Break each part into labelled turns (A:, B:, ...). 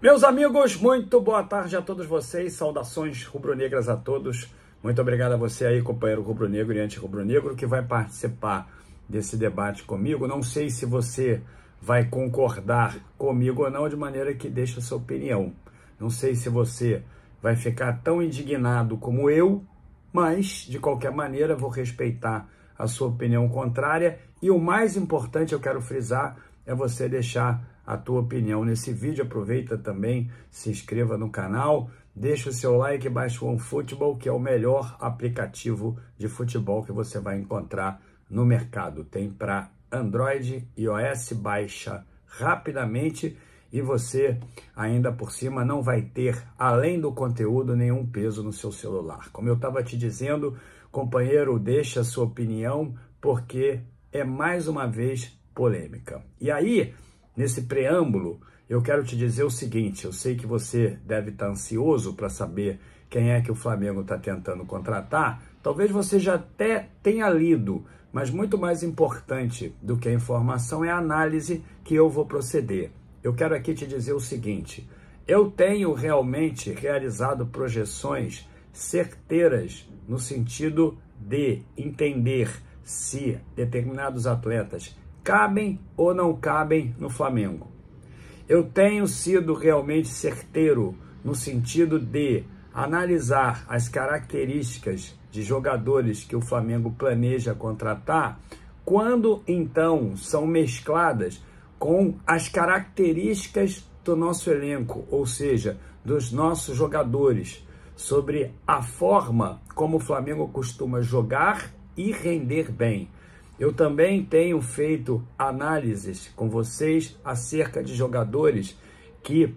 A: Meus amigos, muito boa tarde a todos vocês, saudações rubro-negras a todos. Muito obrigado a você aí, companheiro rubro-negro e anti-rubro-negro, que vai participar desse debate comigo. Não sei se você vai concordar comigo ou não, de maneira que deixe a sua opinião. Não sei se você vai ficar tão indignado como eu, mas, de qualquer maneira, vou respeitar a sua opinião contrária. E o mais importante, eu quero frisar, é você deixar a tua opinião nesse vídeo. Aproveita também, se inscreva no canal, deixa o seu like, baixa o OneFootball, que é o melhor aplicativo de futebol que você vai encontrar no mercado. Tem para Android e iOS, baixa rapidamente e você ainda por cima não vai ter, além do conteúdo, nenhum peso no seu celular. Como eu estava te dizendo, companheiro, deixa a sua opinião, porque é mais uma vez polêmica. E aí, nesse preâmbulo, eu quero te dizer o seguinte: eu sei que você deve estar ansioso para saber quem é que o Flamengo está tentando contratar. Talvez você já até tenha lido, mas muito mais importante do que a informação é a análise que eu vou proceder. Eu quero aqui te dizer o seguinte: eu tenho realmente realizado projeções certeiras no sentido de entender se determinados atletas cabem ou não cabem no Flamengo. Eu tenho sido realmente certeiro no sentido de analisar as características de jogadores que o Flamengo planeja contratar, quando então são mescladas com as características do nosso elenco, ou seja, dos nossos jogadores, sobre a forma como o Flamengo costuma jogar e render bem. Eu também tenho feito análises com vocês acerca de jogadores que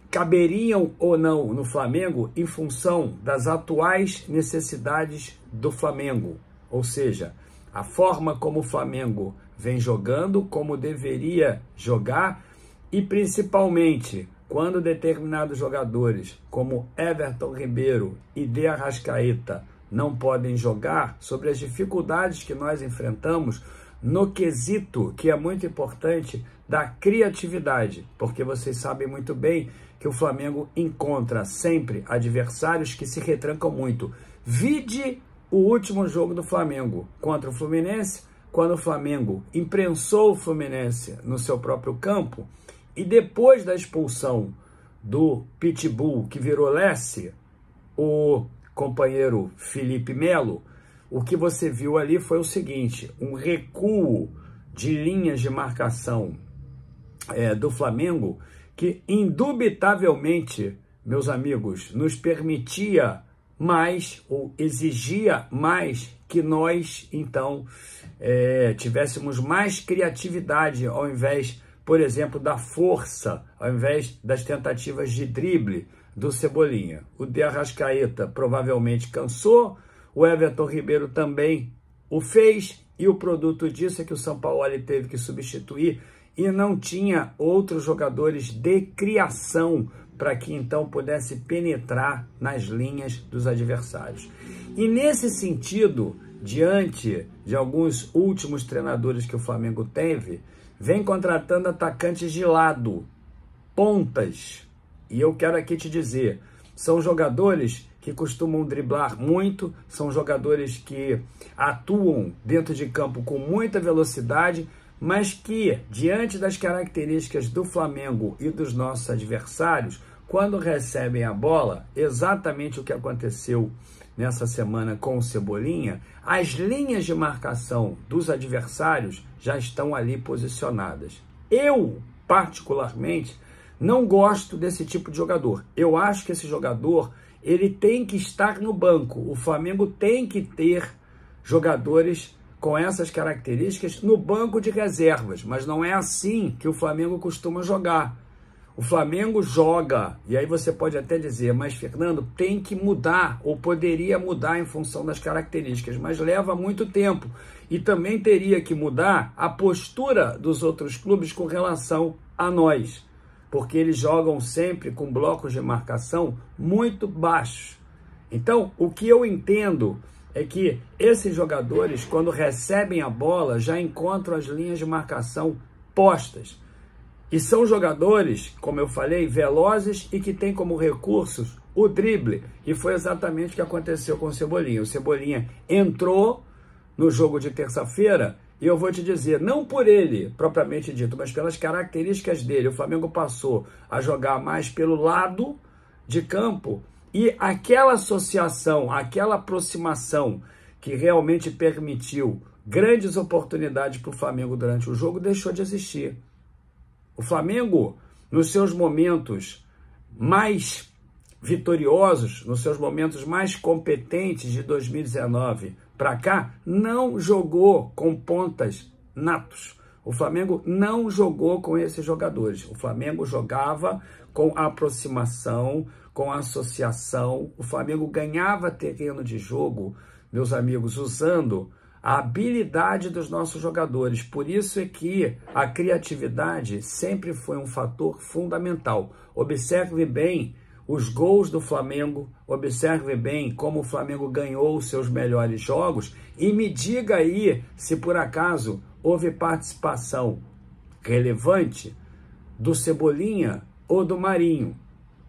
A: caberiam ou não no Flamengo em função das atuais necessidades do Flamengo. Ou seja, a forma como o Flamengo vem jogando, como deveria jogar e principalmente quando determinados jogadores como Everton Ribeiro e De Arrascaeta não podem jogar, sobre as dificuldades que nós enfrentamos no quesito, que é muito importante, da criatividade, porque vocês sabem muito bem que o Flamengo encontra sempre adversários que se retrancam muito. Vide o último jogo do Flamengo contra o Fluminense, quando o Flamengo imprensou o Fluminense no seu próprio campo, e depois da expulsão do Pitbull, que virou Lessie, o companheiro Felipe Melo, o que você viu ali foi o seguinte: um recuo de linhas de marcação do Flamengo, que indubitavelmente, meus amigos, nos permitia mais ou exigia mais que nós, então, tivéssemos mais criatividade ao invés, por exemplo, da força, ao invés das tentativas de drible do Cebolinha. O De Arrascaeta provavelmente cansou, o Everton Ribeiro também o fez, e o produto disso é que o Sampaoli teve que substituir e não tinha outros jogadores de criação para que então pudesse penetrar nas linhas dos adversários. E nesse sentido, diante de alguns últimos treinadores que o Flamengo teve, vem contratando atacantes de lado, pontas. E eu quero aqui te dizer, são jogadores que costumam driblar muito, são jogadores que atuam dentro de campo com muita velocidade, mas que, diante das características do Flamengo e dos nossos adversários, quando recebem a bola, exatamente o que aconteceu nessa semana com o Cebolinha, as linhas de marcação dos adversários já estão ali posicionadas. Eu, particularmente, não gosto desse tipo de jogador. Eu acho que esse jogador, ele tem que estar no banco. O Flamengo tem que ter jogadores com essas características no banco de reservas, mas não é assim que o Flamengo costuma jogar. O Flamengo joga, e aí você pode até dizer, mas Fernando, tem que mudar, ou poderia mudar em função das características, mas leva muito tempo. E também teria que mudar a postura dos outros clubes com relação a nós, porque eles jogam sempre com blocos de marcação muito baixos. Então, o que eu entendo é que esses jogadores, quando recebem a bola, já encontram as linhas de marcação postas. E são jogadores, como eu falei, velozes e que têm como recursos o drible. E foi exatamente o que aconteceu com o Cebolinha. O Cebolinha entrou no jogo de terça-feira e eu vou te dizer, não por ele, propriamente dito, mas pelas características dele. O Flamengo passou a jogar mais pelo lado de campo e aquela associação, aquela aproximação que realmente permitiu grandes oportunidades para o Flamengo durante o jogo deixou de existir. O Flamengo, nos seus momentos mais vitoriosos, nos seus momentos mais competentes de 2019 para cá, não jogou com pontas natos. O Flamengo não jogou com esses jogadores. O Flamengo jogava com a aproximação, com a associação. O Flamengo ganhava terreno de jogo, meus amigos, usando a habilidade dos nossos jogadores. Por isso é que a criatividade sempre foi um fator fundamental. Observe bem os gols do Flamengo, observe bem como o Flamengo ganhou os seus melhores jogos e me diga aí se por acaso houve participação relevante do Cebolinha ou do Marinho.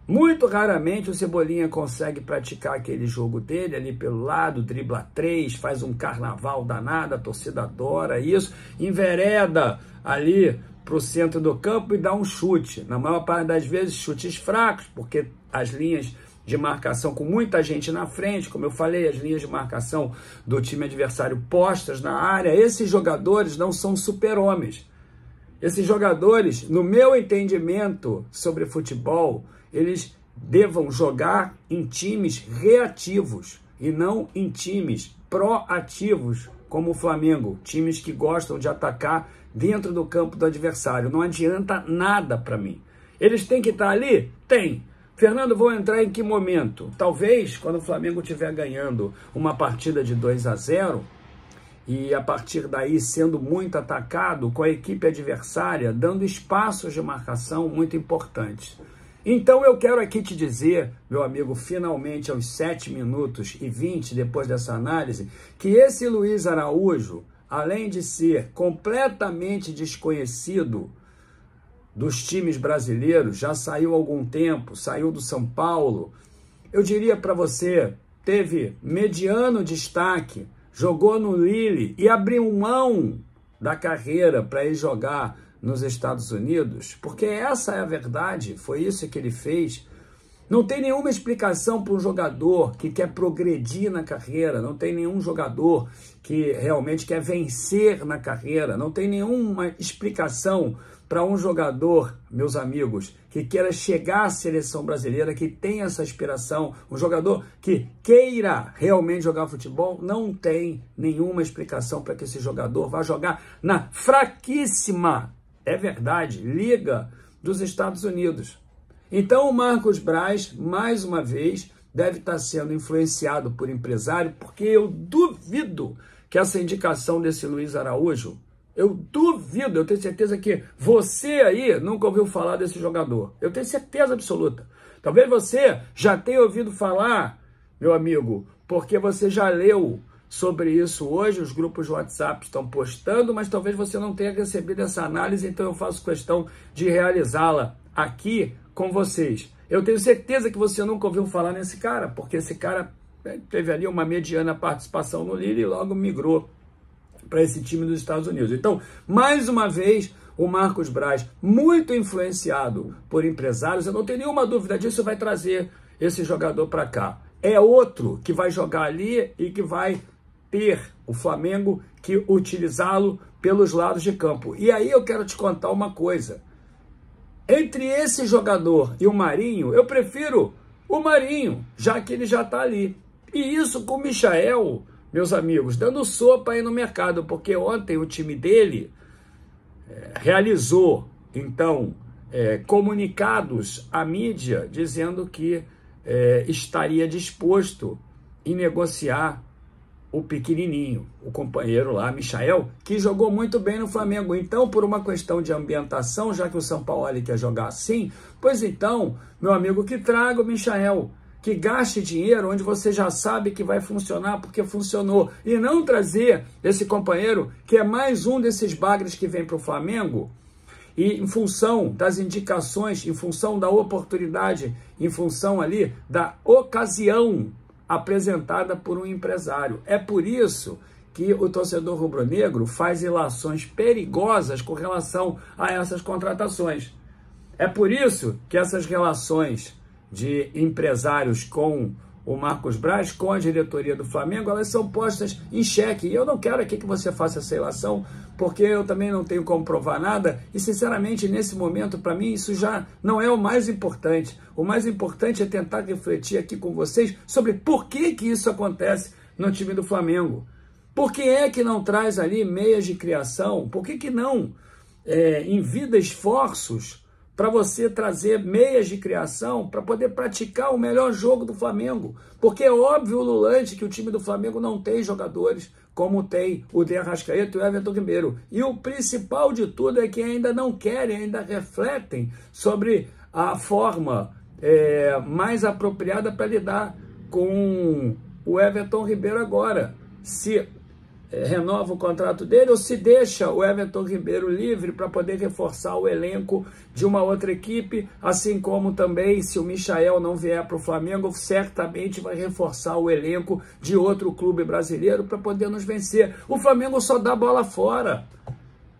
A: Muito raramente o Cebolinha consegue praticar aquele jogo dele ali pelo lado, dribla 3, faz um carnaval danado, a torcida adora isso, envereda ali para o centro do campo e dá um chute. Na maior parte das vezes, chutes fracos, porque as linhas de marcação com muita gente na frente, como eu falei, as linhas de marcação do time adversário postas na área, esses jogadores não são super-homens. Esses jogadores, no meu entendimento sobre futebol, eles devam jogar em times reativos e não em times proativos, como o Flamengo, times que gostam de atacar dentro do campo do adversário. Não adianta nada para mim. Eles têm que estar ali? Tem. Fernando, vou entrar em que momento? Talvez quando o Flamengo estiver ganhando uma partida de 2-0 e a partir daí sendo muito atacado com a equipe adversária, dando espaços de marcação muito importantes. Então eu quero aqui te dizer, meu amigo, finalmente aos 7 minutos e 20 depois dessa análise, que esse Luiz Araújo, além de ser completamente desconhecido dos times brasileiros, já saiu há algum tempo, saiu do São Paulo, eu diria para você, teve mediano destaque, jogou no Lille e abriu mão da carreira para ir jogar nos Estados Unidos, porque essa é a verdade, foi isso que ele fez. Não tem nenhuma explicação para um jogador que quer progredir na carreira, não tem nenhum jogador que realmente quer vencer na carreira, não tem nenhuma explicação para um jogador, meus amigos, que queira chegar à seleção brasileira, que tenha essa aspiração, um jogador que queira realmente jogar futebol, não tem nenhuma explicação para que esse jogador vá jogar na fraquíssima, é verdade, Liga dos Estados Unidos. Então o Marcos Braz, mais uma vez, deve estar sendo influenciado por empresário, porque eu duvido que essa indicação desse Luiz Araújo, eu duvido, eu tenho certeza que você aí nunca ouviu falar desse jogador. Eu tenho certeza absoluta. Talvez você já tenha ouvido falar, meu amigo, porque você já leu sobre isso hoje, os grupos de WhatsApp estão postando, mas talvez você não tenha recebido essa análise, então eu faço questão de realizá-la aqui com vocês. Eu tenho certeza que você nunca ouviu falar nesse cara, porque esse cara teve ali uma mediana participação no Lille e logo migrou para esse time dos Estados Unidos. Então, mais uma vez, o Marcos Braz, muito influenciado por empresários, eu não tenho nenhuma dúvida disso, vai trazer esse jogador para cá. É outro que vai jogar ali e que vai ter o Flamengo que utilizá-lo pelos lados de campo. E aí eu quero te contar uma coisa. Entre esse jogador e o Marinho, eu prefiro o Marinho, já que ele já está ali. E isso com o Michael, meus amigos, dando sopa aí no mercado, porque ontem o time dele realizou, então, comunicados à mídia, dizendo que estaria disposto em negociar o pequenininho, o companheiro lá, Michael, que jogou muito bem no Flamengo. Então, por uma questão de ambientação, já que o São Paulo quer jogar assim, pois então, meu amigo, que traga o Michael, que gaste dinheiro onde você já sabe que vai funcionar, porque funcionou, e não trazer esse companheiro, que é mais um desses bagres que vem para o Flamengo, e em função das indicações, em função da oportunidade, em função ali da ocasião apresentada por um empresário. É por isso que o torcedor rubro-negro faz ilações perigosas com relação a essas contratações. É por isso que essas relações de empresários com o Marcos Braz, com a diretoria do Flamengo, elas são postas em xeque. E eu não quero aqui que você faça essa ilação, porque eu também não tenho como provar nada. E, sinceramente, nesse momento, para mim, isso já não é o mais importante. O mais importante é tentar refletir aqui com vocês sobre por que isso acontece no time do Flamengo. Por que é que não traz ali meias de criação? Por que não envida esforços para você trazer meias de criação para poder praticar o melhor jogo do Flamengo? Porque é óbvio, Lulante, que o time do Flamengo não tem jogadores como tem o De Arrascaeta e o Everton Ribeiro. E o principal de tudo é que ainda não querem, ainda refletem sobre a forma mais apropriada para lidar com o Everton Ribeiro agora. Se renova o contrato dele ou se deixa o Everton Ribeiro livre para poder reforçar o elenco de uma outra equipe, assim como também, se o Michael não vier para o Flamengo, certamente vai reforçar o elenco de outro clube brasileiro para poder nos vencer. O Flamengo só dá bola fora.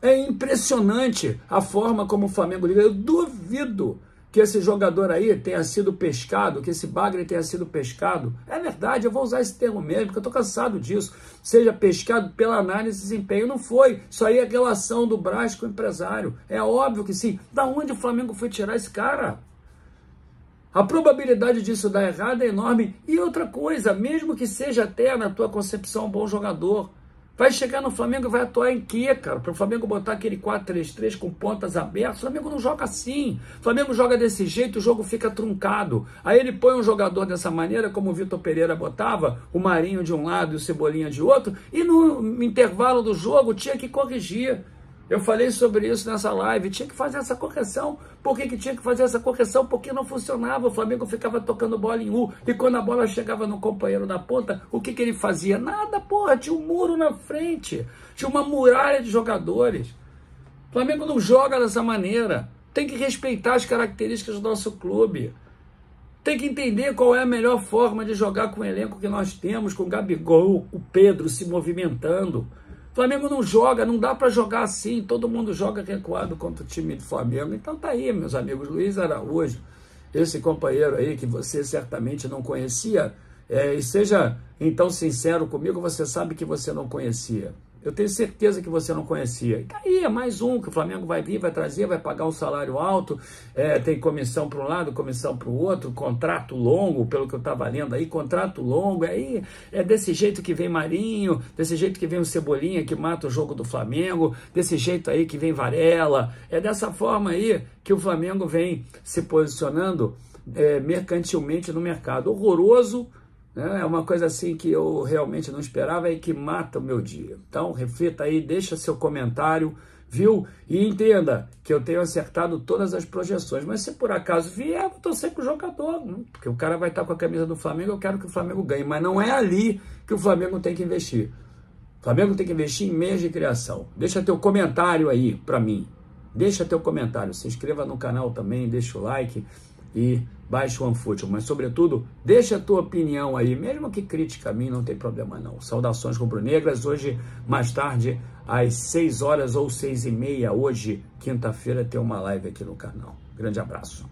A: É impressionante a forma como o Flamengo liga. Eu duvido que esse jogador aí tenha sido pescado, que esse bagre tenha sido pescado. É verdade, eu vou usar esse termo mesmo, porque eu estou cansado disso. Seja pescado pela análise de desempenho. Não foi. Isso aí é relação do Braz com o empresário. É óbvio que sim. Da onde o Flamengo foi tirar esse cara? A probabilidade disso dar errado é enorme. E outra coisa, mesmo que seja até na tua concepção um bom jogador, vai chegar no Flamengo e vai atuar em quê, cara? Para o Flamengo botar aquele 4-3-3 com pontas abertas, o Flamengo não joga assim. O Flamengo joga desse jeito, o jogo fica truncado. Aí ele põe um jogador dessa maneira, como o Vitor Pereira botava, o Marinho de um lado e o Cebolinha de outro, e no intervalo do jogo tinha que corrigir. Eu falei sobre isso nessa live, tinha que fazer essa correção. Por que tinha que fazer essa correção? Porque não funcionava, o Flamengo ficava tocando bola em U, e quando a bola chegava no companheiro da ponta, o que ele fazia? Nada, porra, tinha um muro na frente, tinha uma muralha de jogadores. O Flamengo não joga dessa maneira, tem que respeitar as características do nosso clube. Tem que entender qual é a melhor forma de jogar com o elenco que nós temos, com o Gabigol, o Pedro se movimentando. O Flamengo não joga, não dá para jogar assim, todo mundo joga recuado contra o time do Flamengo. Então tá aí, meus amigos, Luiz Araújo, esse companheiro aí que você certamente não conhecia, e seja então sincero comigo, você sabe que você não conhecia. Eu tenho certeza que você não conhecia. E aí é mais um que o Flamengo vai vir, vai trazer, vai pagar um salário alto, tem comissão para um lado, comissão para o outro, contrato longo, pelo que eu estava lendo aí, contrato longo, aí é desse jeito que vem Marinho, desse jeito que vem o Cebolinha que mata o jogo do Flamengo, desse jeito aí que vem Varela, é dessa forma aí que o Flamengo vem se posicionando mercantilmente no mercado. Horroroso. É uma coisa assim que eu realmente não esperava e que mata o meu dia. Então, reflita aí, deixa seu comentário, viu? E entenda que eu tenho acertado todas as projeções. Mas se por acaso vier, eu vou torcer pro jogador, porque o cara vai estar com a camisa do Flamengo, eu quero que o Flamengo ganhe. Mas não é ali que o Flamengo tem que investir. O Flamengo tem que investir em meios de criação. Deixa teu comentário aí para mim. Deixa teu comentário. Se inscreva no canal também, deixa o like e baixe o OneFootball, mas sobretudo, deixa a tua opinião aí, mesmo que crítica a mim, não tem problema não. Saudações rubro-negras, hoje, mais tarde, às 6 horas ou 6h30, hoje, quinta-feira, tem uma live aqui no canal. Grande abraço.